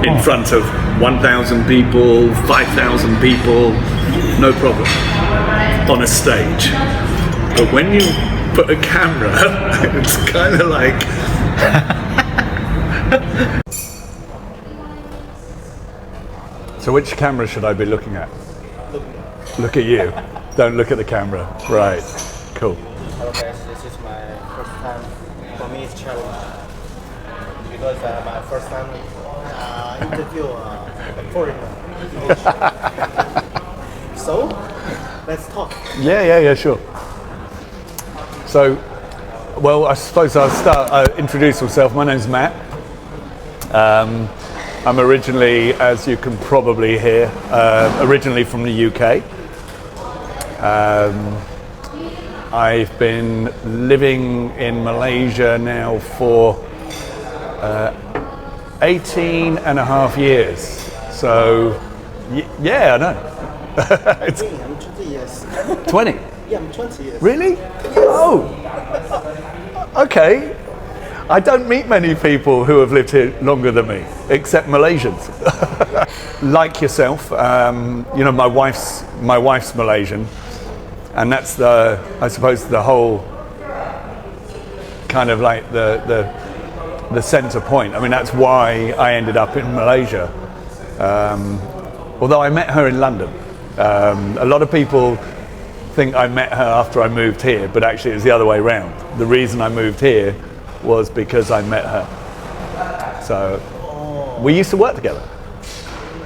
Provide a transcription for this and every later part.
in front of 1,000 people, 5,000 people, no problem, on a stage. But when you put a camera, it's kind of like... So which camera should I be looking at? Look at you. Don't look at the camera. Right. Cool. Hello guys, this is my first time. For me, it's challenge because my first time interview a foreigner. So let's talk. Yeah, sure. So, well, I suppose I'll start. Introduce myself. My name's Matt. I'm originally, as you can probably hear, originally from the UK. I've been living in Malaysia now for 18 and a half years. So, yeah, I know. I'm 20 years. 20? Yeah, I'm 20 years. Really? Yes. Oh, okay. I don't meet many people who have lived here longer than me, except Malaysians. Like yourself, you know, my wife's Malaysian, and that's I suppose the whole kind of like the center point. I mean, that's why I ended up in Malaysia. Although I met her in London. A lot of people think I met her after I moved here, but actually it was the other way around. The reason I moved here was because I met her. So we used to work together.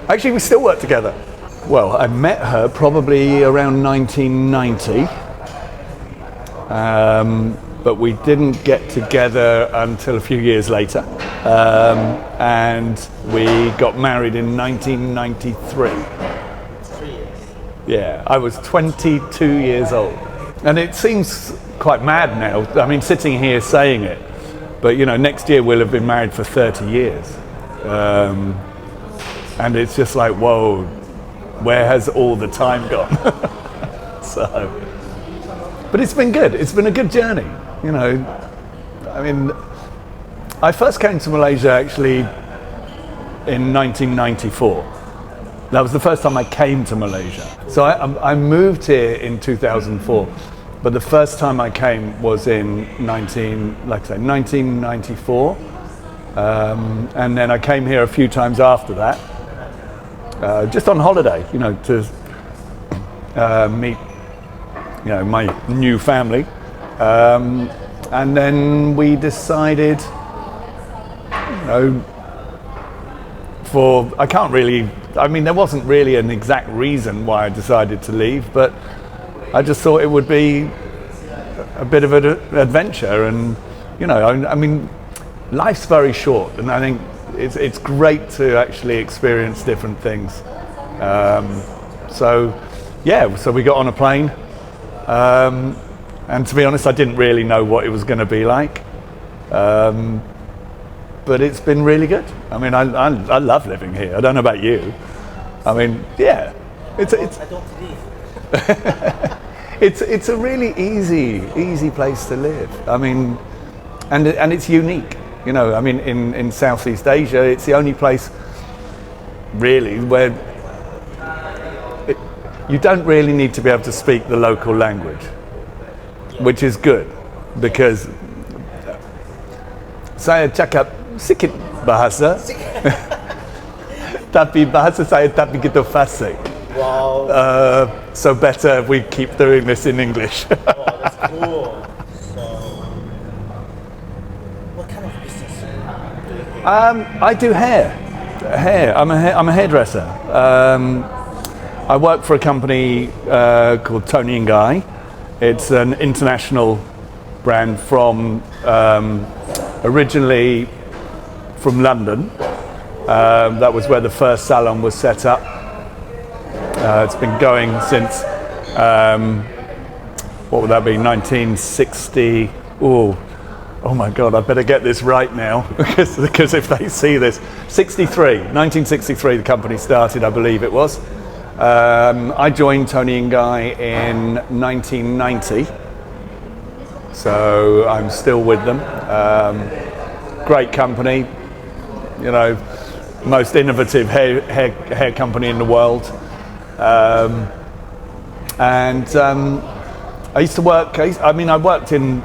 Actually, we still work together. Well, I met her probably around 1990, but we didn't get together until a few years later, and we got married in 1993. 3 years. Yeah, I was 22 years old. And it seems quite mad now, I mean, sitting here saying it, but you know, next year we'll have been married for 30 years. And it's just like, whoa, where has all the time gone? So, but it's been good. It's been a good journey, you know. I mean, I first came to Malaysia actually in 1994. That was the first time I came to Malaysia. So I moved here in 2004, but the first time I came was in 1994. And then I came here a few times after that, just on holiday, you know, to meet, you know, my new family. And then we decided, you know, I can't really, I mean, there wasn't really an exact reason why I decided to leave, but I just thought it would be a bit of an adventure. And, you know, I mean, life's very short, and I think it's great to actually experience different things. So, yeah, so we got on a plane, and to be honest, I didn't really know what it was going to be like. But it's been really good. I mean, I love living here. I don't know about you. I mean, yeah, I don't leave. it's a really easy place to live. I mean, and it's unique. You know, I mean, in Southeast Asia, it's the only place really where you don't really need to be able to speak the local language, which is good because saya cakap sikit bahasa, tapi bahasa saya tak begitu fasih. Wow. So better if we keep doing this in English. Oh, that's cool. So, what kind of business do you do? I do hair. I'm a hairdresser. I work for a company called Tony & Guy. It's an international brand from originally from London. That was where the first salon was set up. It's been going since, what would that be, 1960? Oh my God, I better get this right now, because if they see this, 1963 the company started, I believe it was. I joined Tony & Guy in 1990, so I'm still with them. Great company, you know, most innovative hair company in the world. I used to work. I worked in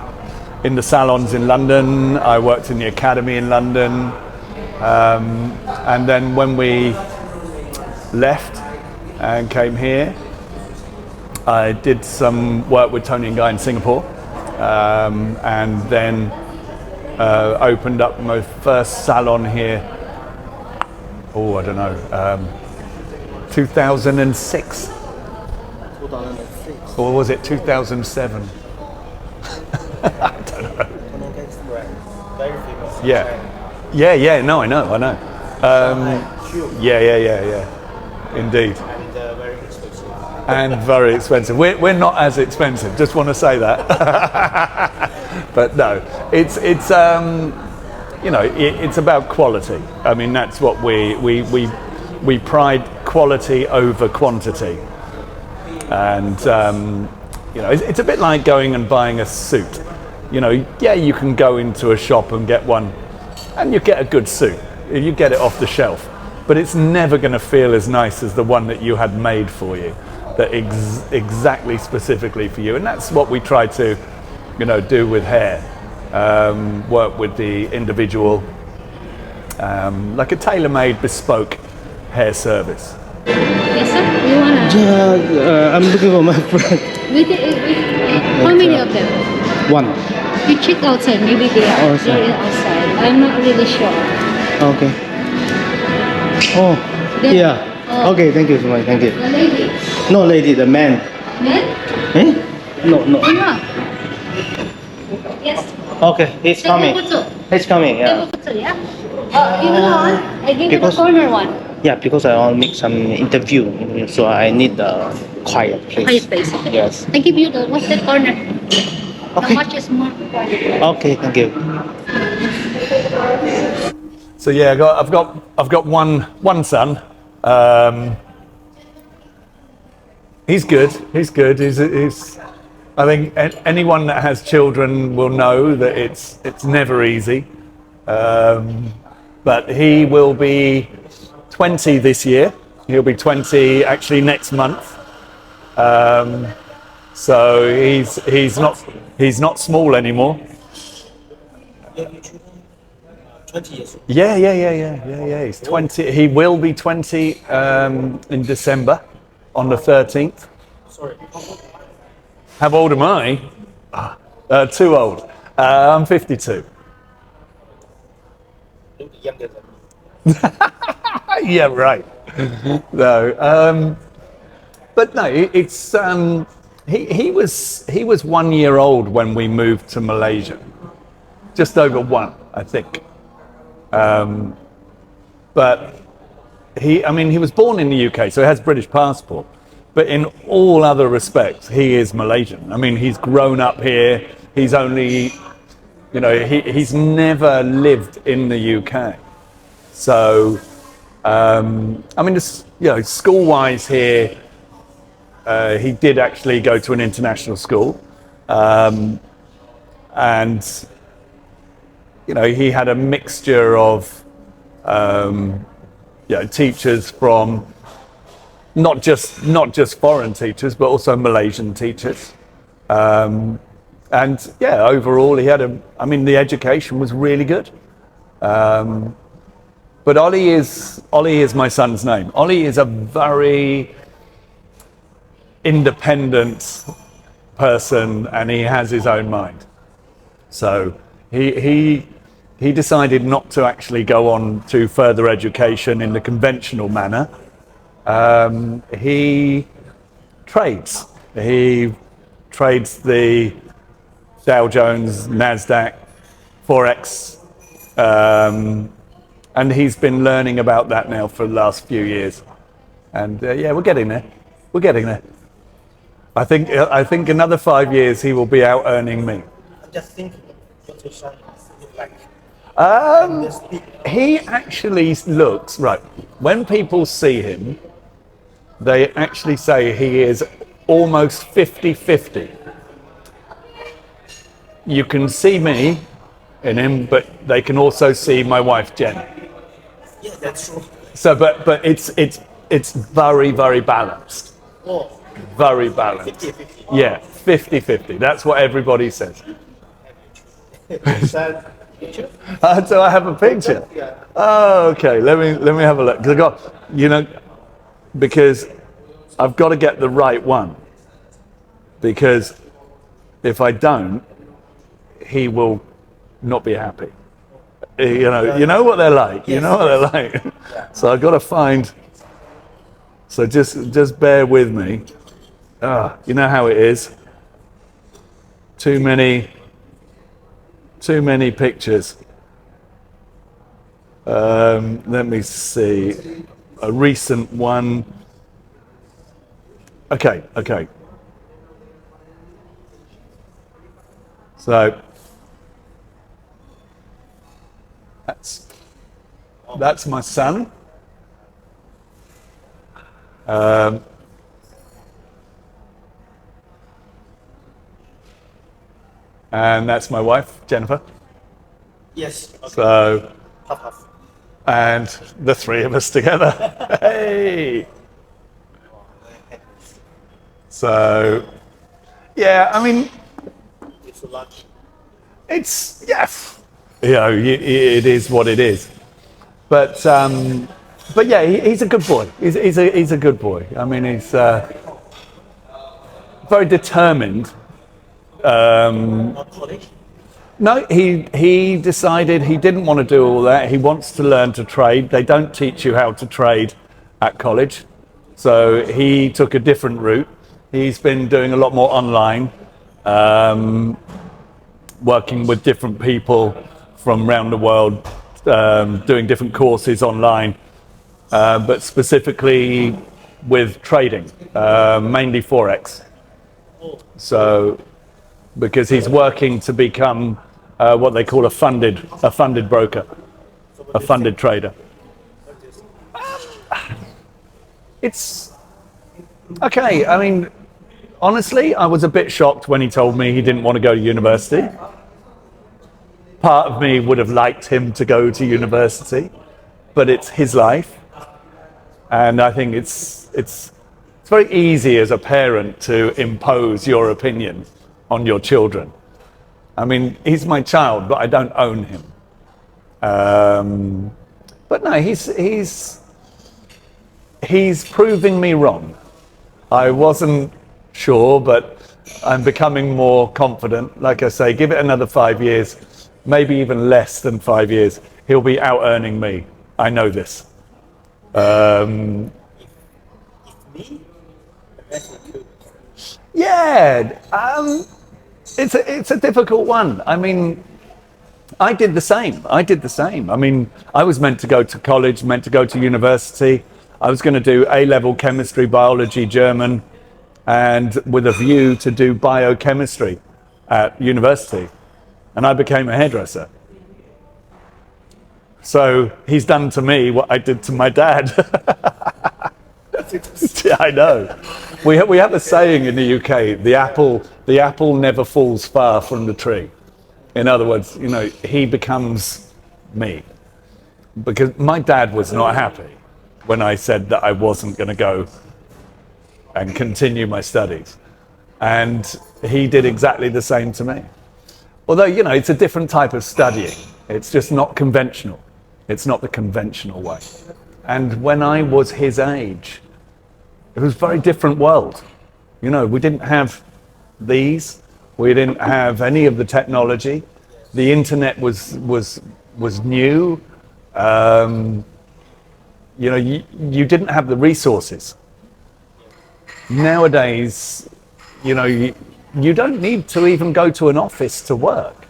the salons in London. I worked in the academy in London. And then when we left and came here, I did some work with Tony and Guy in Singapore, and then opened up my first salon here. Oh, I don't know, 2006. 2006. Or was it 2007? I don't know. Very famous. Yeah. No, I know. Yeah. Indeed. And very expensive. We're not as expensive. Just want to say that. But no, it's it's about quality. I mean, that's what we pride quality over quantity. And it's a bit like going and buying a suit. You can go into a shop and get one, and you get a good suit. You get it off the shelf, but it's never going to feel as nice as the one that you had made for you, that exactly specifically for you. And that's what we try to, do with hair. Work with the individual, like a tailor-made, bespoke hair service. Yes, sir. You wanna? Yeah, I'm looking for my friend. How many of them? One. You check outside. Maybe they are Outside. outside. I'm not really sure. Okay. Oh, Then- yeah. Oh. Okay, thank you so much. Thank you. The lady. No, lady, the man. Men? Eh? No. Yeah. Yes. Okay, he's coming. He's coming, yeah. Yeah. You know what? I give you the Because- corner one. Yeah, because I want to make some interview, so I need a quiet place. Quiet place. Yes. I give you the what's that corner? How Okay. much is more? Okay, thank you. So yeah, I've got one son. He's good. He's I think anyone that has children will know that it's never easy. But he will be 20 this year. He'll be 20 actually next month. So he's not small anymore. 20 years. Yeah. He's 20. He will be 20 in December on the 13th. Sorry. How old am I? Too old. I'm 52. Younger than me. Yeah, right. No, but no, it's he was 1 year old when we moved to Malaysia, just over one, I think. But he was born in the UK, so he has British passport. But in all other respects, he is Malaysian. I mean, he's grown up here. He's only, he's never lived in the UK. So, school-wise here, he did actually go to an international school. And, he had a mixture of, teachers from not just foreign teachers, but also Malaysian teachers. And overall he had the education was really good. But Ollie is my son's name. Ollie is a very independent person, and he has his own mind. So he decided not to actually go on to further education in the conventional manner. He trades. He trades the Dow Jones, Nasdaq, Forex, and he's been learning about that now for the last few years. And we're getting there. I think another 5 years he will be out earning me. I'm just thinking, what's your son look like? He actually looks, right, when people see him, they actually say he is almost 50-50. You can see me in him, but they can also see my wife, Jen. Yeah, that's true. So, but it's very, very balanced. Oh, Very balanced. 50-50. Yeah, 50-50. That's what everybody says. Is that picture? Do I have a picture? Yeah. Oh, okay. Let me have a look. Because I've got to get the right one. Because if I don't, he will not be happy. You know what they're like. You know what they're like. So I've got to find. So just bear with me. You know how it is. Too many pictures. Let me see. A recent one. Okay. So that's my son. And that's my wife, Jennifer. Yes. Okay. So, Half. and the three of us together. Hey! So, yeah, I mean, It's a lunch. it's, yes, it is what it is. But yeah, he's a good boy. He's a good boy. I mean, he's very determined. Not college. No, he decided he didn't want to do all that. He wants to learn to trade. They don't teach you how to trade at college. So he took a different route. He's been doing a lot more online, working with different people from around the world, doing different courses online, but specifically with trading, mainly Forex. So, because he's working to become what they call a funded broker, a funded trader. It's okay. I mean, honestly, I was a bit shocked when he told me he didn't want to go to university. Part of me would have liked him to go to university, but it's his life, and I think it's very easy as a parent to impose your opinion on your children. I mean, he's my child, but I don't own him. But no, he's proving me wrong. I wasn't sure, but I'm becoming more confident. Like I say, give it another 5 years, maybe even less than 5 years. He'll be out earning me. I know this. Me? Yeah, it's a difficult one. I mean, I did the same. I mean, I was meant to go to college, meant to go to university. I was going to do A-level chemistry, biology, German, and with a view to do biochemistry at university. And I became a hairdresser. So he's done to me what I did to my dad. Yeah, I know. We have a saying in the UK: the apple never falls far from the tree. In other words, he becomes me. Because my dad was not happy when I said that I wasn't going to go and continue my studies, and he did exactly the same to me. Although it's a different type of studying. It's just not conventional. It's not the conventional way. And when I was his age, it was a very different world. We didn't have these. We didn't have any of the technology. The internet was new. You didn't have the resources. Nowadays, you don't need to even go to an office to work.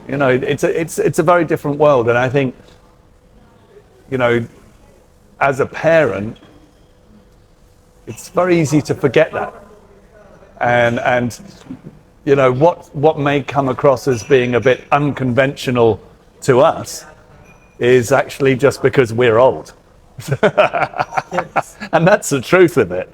It's a very different world, and I think, as a parent, it's very easy to forget that. And what may come across as being a bit unconventional to us is actually just because we're old. And that's the truth of it.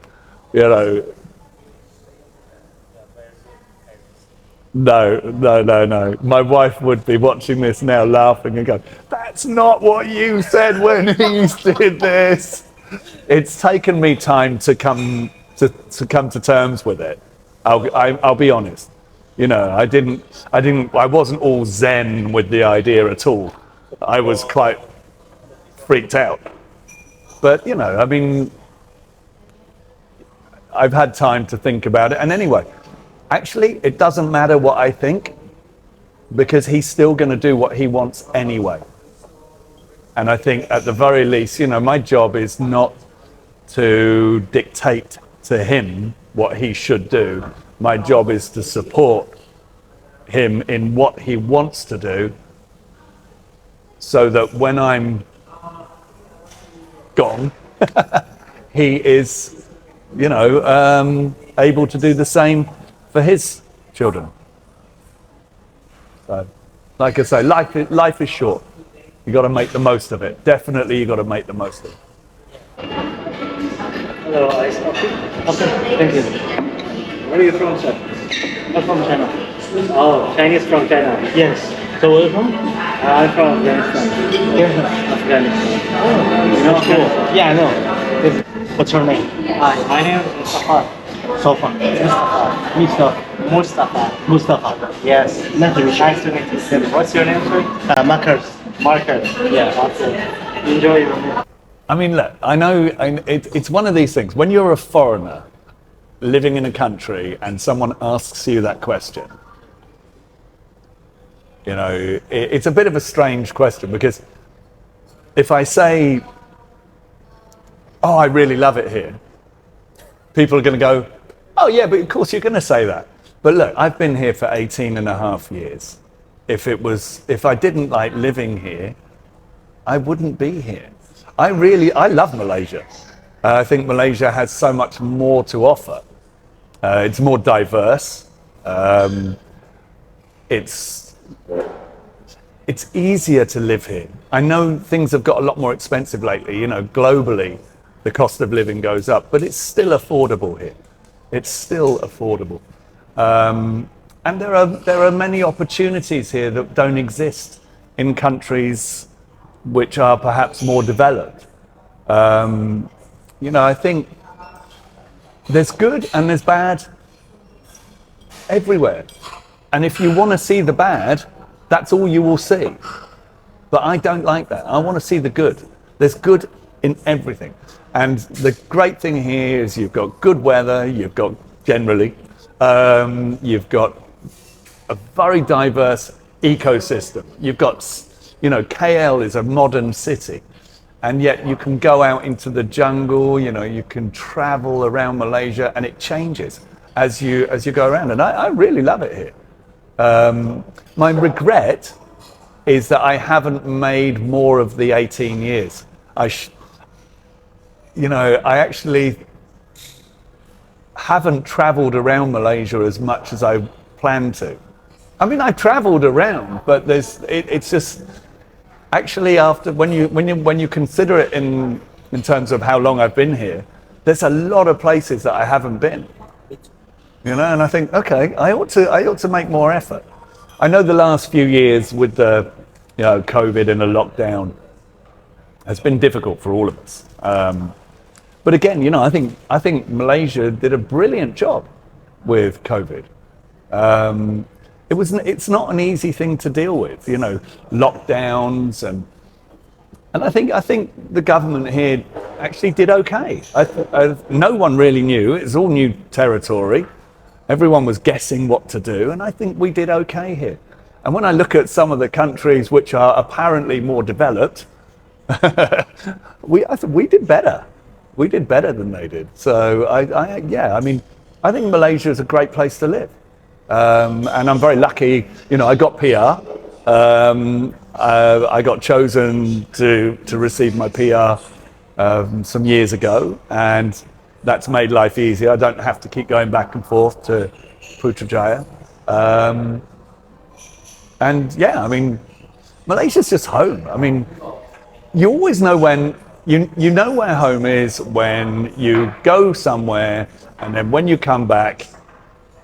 No. My wife would be watching this now laughing and go, that's not what you said when he did this. It's taken me time to come to terms with it. I'll be honest. You know, I wasn't all zen with the idea at all. I was quite freaked out. But, you know, I mean, I've had time to think about it. And anyway, actually, it doesn't matter what I think because he's still going to do what he wants anyway. And I think at the very least, you know, my job is not to dictate to him what he should do. My job is to support him in what he wants to do so that when I'm gone, he is, you know, able to do the same for his children. So, like I say, life is short. You got to make the most of it. Definitely, you got to make the most of it. Hello, ice coffee. Okay, thank you. Where are you from, sir? I'm from China. Oh, Chinese from China. Yes. So where are you from? I'm from Afghanistan. Afghanistan. Oh, you know cool. Yeah, I know. What's your name? Hi, my name is Mustafa. Mustafa. Mustafa. Yes. Nice to meet you. What's your name, sir? Marcus. Yeah. Okay. Enjoy your meal. I mean, look, I know it's one of these things. When you're a foreigner living in a country and someone asks you that question, you know, it's a bit of a strange question because if I say, oh, I really love it here, people are going to go, oh, yeah, but of course you're going to say that. But look, I've been here for 18 and a half years. If I didn't like living here, I wouldn't be here. I love Malaysia. I think Malaysia has so much more to offer. It's more diverse. It's easier to live here. I know things have got a lot more expensive lately. You know, globally, the cost of living goes up, but it's still affordable here. It's still affordable. And there are many opportunities here that don't exist in countries which are perhaps more developed. You know, I think there's good and there's bad everywhere. And if you want to see the bad, that's all you will see. But I don't like that. I want to see the good. There's good in everything. And the great thing here is you've got good weather, you've got generally, you've got a very diverse ecosystem. You've got, you know, KL is a modern city, and yet you can go out into the jungle, you know, you can travel around Malaysia, and it changes as you go around. And I really love it here. My regret is that I haven't made more of the 18 years. I actually haven't traveled around Malaysia as much as I planned to. I mean, I traveled around, but it's just actually after when you consider it in terms of how long I've been here, there's a lot of places that I haven't been. You know, and I think, okay, I ought to make more effort. I know the last few years with the, you know, COVID and the lockdown has been difficult for all of us. But again, you know, I think Malaysia did a brilliant job with COVID. It's not an easy thing to deal with, you know, lockdowns and I think the government here actually did okay. No one really knew. It was all new territory. Everyone was guessing what to do, and I think we did okay here. And when I look at some of the countries which are apparently more developed, we did better. We did better than they did. So I mean, I think Malaysia is a great place to live. And I'm very lucky, you know, I got PR. I got chosen to receive my PR some years ago, and that's made life easier. I don't have to keep going back and forth to Putrajaya. And yeah, I mean, Malaysia's just home. I mean, you always know when, you know where home is when you go somewhere, and then when you come back,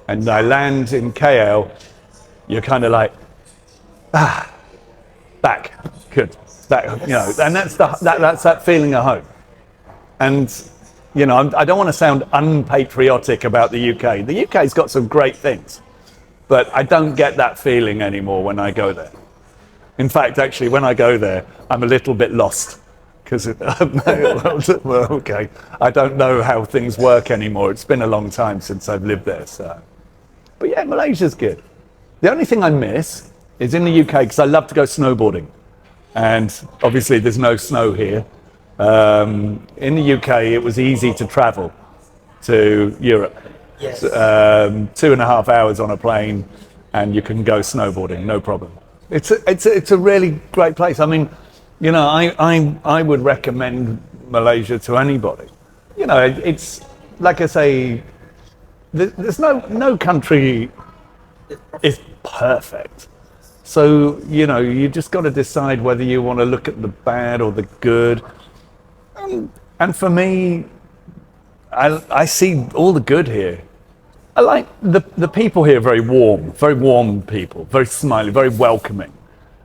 and I land in KL, you're kind of like, back, good, back, you know, and that's that feeling of home. And you know, I don't want to sound unpatriotic about the UK. The UK's got some great things, but I don't get that feeling anymore when I go there. In fact, actually, when I go there, I'm a little bit lost because, well, okay, I don't know how things work anymore. It's been a long time since I've lived there. So, but yeah, Malaysia's good. The only thing I miss is in the UK, because I love to go snowboarding, and obviously there's no snow here. In the UK, it was easy to travel to Europe. Yes. 2.5 hours on a plane, and you can go snowboarding, no problem. It's a really great place. I mean, you know, I would recommend Malaysia to anybody. You know, it's like I say, there's no country is perfect. So, you know, you just got to decide whether you want to look at the bad or the good. And for me, I see all the good here. I like the people here are very warm people, very smiley, very welcoming.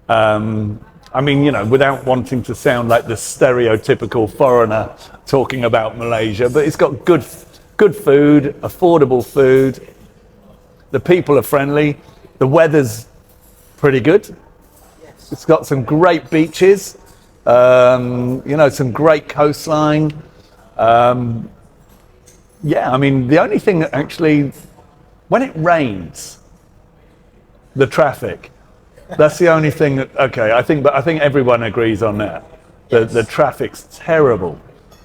I mean, you know, without wanting to sound like the stereotypical foreigner talking about Malaysia, but it's got good food, affordable food. The people are friendly. The weather's pretty good. It's got some great beaches. You know, some great coastline. Yeah, I mean, the only thing that actually, when it rains, the traffic, that's the only thing that, okay, I think everyone agrees on that. The traffic's terrible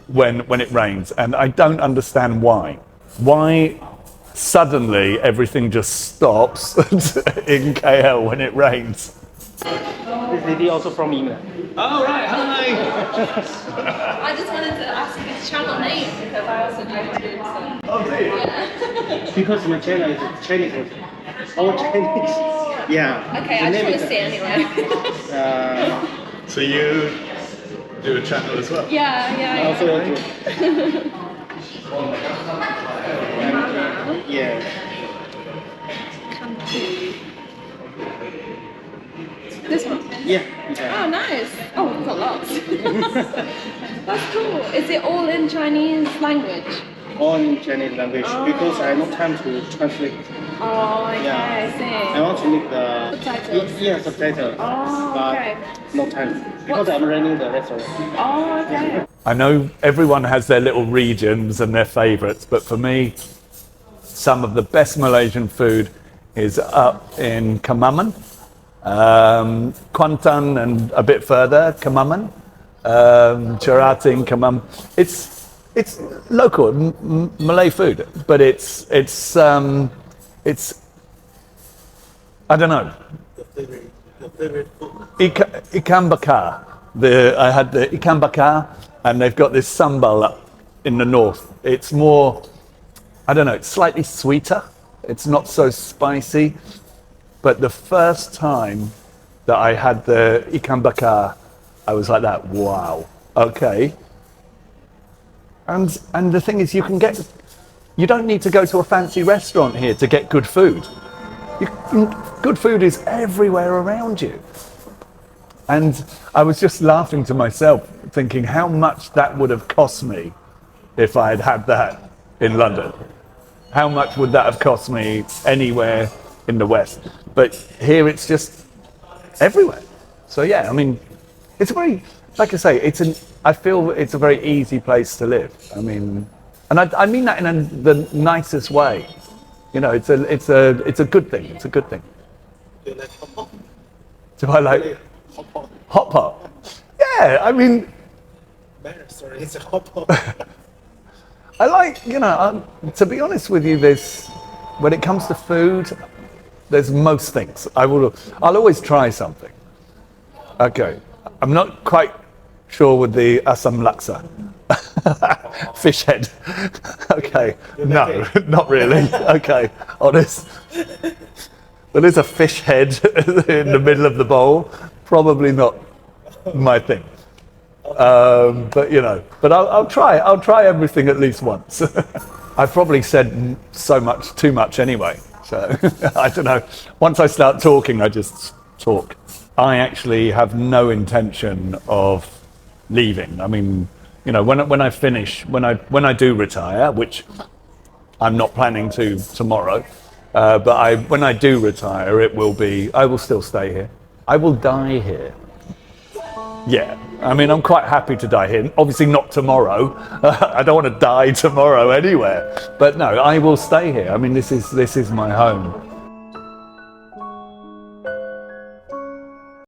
when it rains, and I don't understand why. Why suddenly everything just stops in KL when it rains? This lady also from England. Oh, right, hi. I just wanted to ask his channel name because I also do YouTube. So. Oh, do you? Because my channel is Chinese. Our Chinese. Yeah. Okay, I just want to see anyway. So you do a channel as well? yeah. Also YouTube. Yeah. This one? Yeah. Oh, nice. Oh, we've got lots. That's cool. Is it all in Chinese language? All in Chinese language because I have no time to translate. Oh, okay, Yeah. I see. I want to make the Subtitles? Yeah, subtitles. Oh, okay. But no time because I'm running the restaurant. Oh, okay. I know everyone has their little regions and their favorites, but for me, some of the best Malaysian food is up in Kemaman, Kuantan, and a bit further, Kemaman, Cherating, Kemam. It's local Malay food, but it's I don't know. Your favorite food? Ikan bakar. I had the ikan bakar, and they've got this sambal up in the north. It's more, I don't know, it's slightly sweeter. It's not so spicy. But the first time that I had the ikan bakar, I was like that, wow, okay. And the thing is, you don't need to go to a fancy restaurant here to get good food. Good food is everywhere around you. And I was just laughing to myself, thinking how much that would have cost me if I had had that in London. How much would that have cost me anywhere in the West? But here it's just everywhere. So yeah, I mean, it's very, like I say, I feel it's a very easy place to live. I mean, and I mean that in the nicest way. You know, it's a good thing. It's a good thing. Do you like hot pot? Do I like Hot pot. hot pot? Yeah, I mean, Better, sorry, it's a hot pot. I like, you know, to be honest with you, when it comes to food, there's most things. I'll always try something. Okay, I'm not quite sure with the asam laksa. Fish head. Okay, no, not really. Okay, honest. There is a fish head in the middle of the bowl. Probably not my thing. But you know, I'll try. I'll try everything at least once. I've probably said too much anyway. So I don't know. Once I start talking, I just talk. I actually have no intention of leaving. I mean, you know, when I finish, when I do retire, which I'm not planning to tomorrow, but when I do retire, I will still stay here. I will die here. Yeah, I mean, I'm quite happy to die here. Obviously not tomorrow. I don't want to die tomorrow anywhere. But no, I will stay here. I mean, this is my home.